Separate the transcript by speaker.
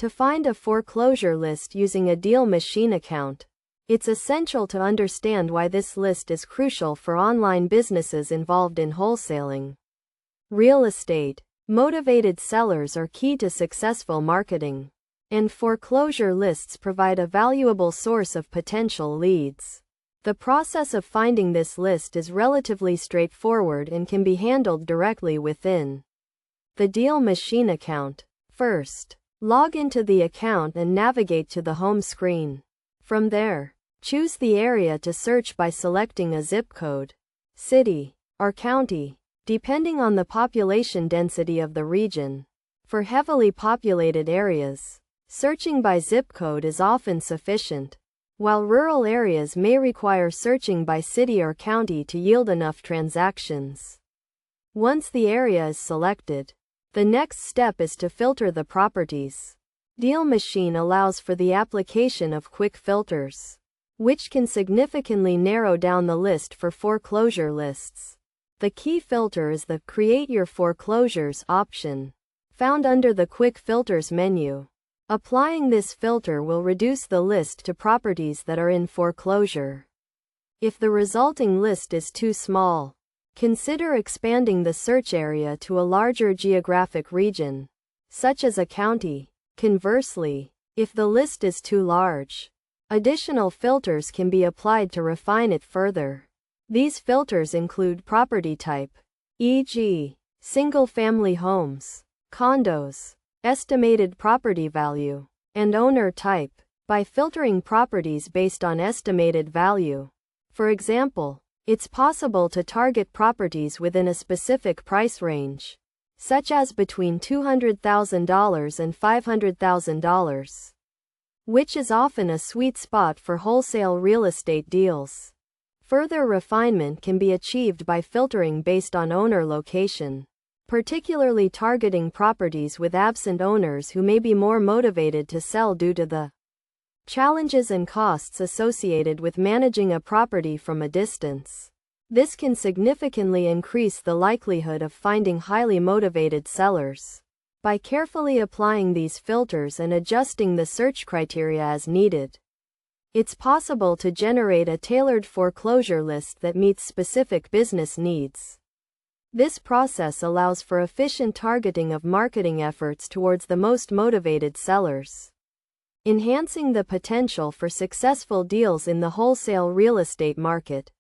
Speaker 1: To find a foreclosure list using a deal machine account, it's essential to understand why this list is crucial for online businesses involved in wholesaling real estate. Motivated sellers are key to successful marketing, and foreclosure lists provide a valuable source of potential leads. The process of finding this list is relatively straightforward and can be handled directly within the deal machine account. First, log into the account and navigate to the home screen. From there, choose the area to search by selecting a zip code, city, or county, depending on the population density of the region. For heavily populated areas, searching by zip code is often sufficient, while rural areas may require searching by city or county to yield enough transactions. Once the area is selected, the next step is to filter the properties. Deal Machine allows for the application of quick filters, which can significantly narrow down the list for foreclosure lists. The key filter is the Create Your Foreclosures option, found under the Quick Filters menu. Applying this filter will reduce the list to properties that are in foreclosure. If the resulting list is too small, consider expanding the search area to a larger geographic region, such as a county. Conversely, if the list is too large, additional filters can be applied to refine it further. These filters include property type, e.g., single-family homes, condos, estimated property value, and owner type. By filtering properties based on estimated value, for example, it's possible to target properties within a specific price range, such as between $200,000 and $500,000, which is often a sweet spot for wholesale real estate deals. Further refinement can be achieved by filtering based on owner location, particularly targeting properties with absent owners who may be more motivated to sell due to the challenges and costs associated with managing a property from a distance. This can significantly increase the likelihood of finding highly motivated sellers. By carefully applying these filters and adjusting the search criteria as needed, it's possible to generate a tailored foreclosure list that meets specific business needs. This process allows for efficient targeting of marketing efforts towards the most motivated sellers, enhancing the potential for successful deals in the wholesale real estate market.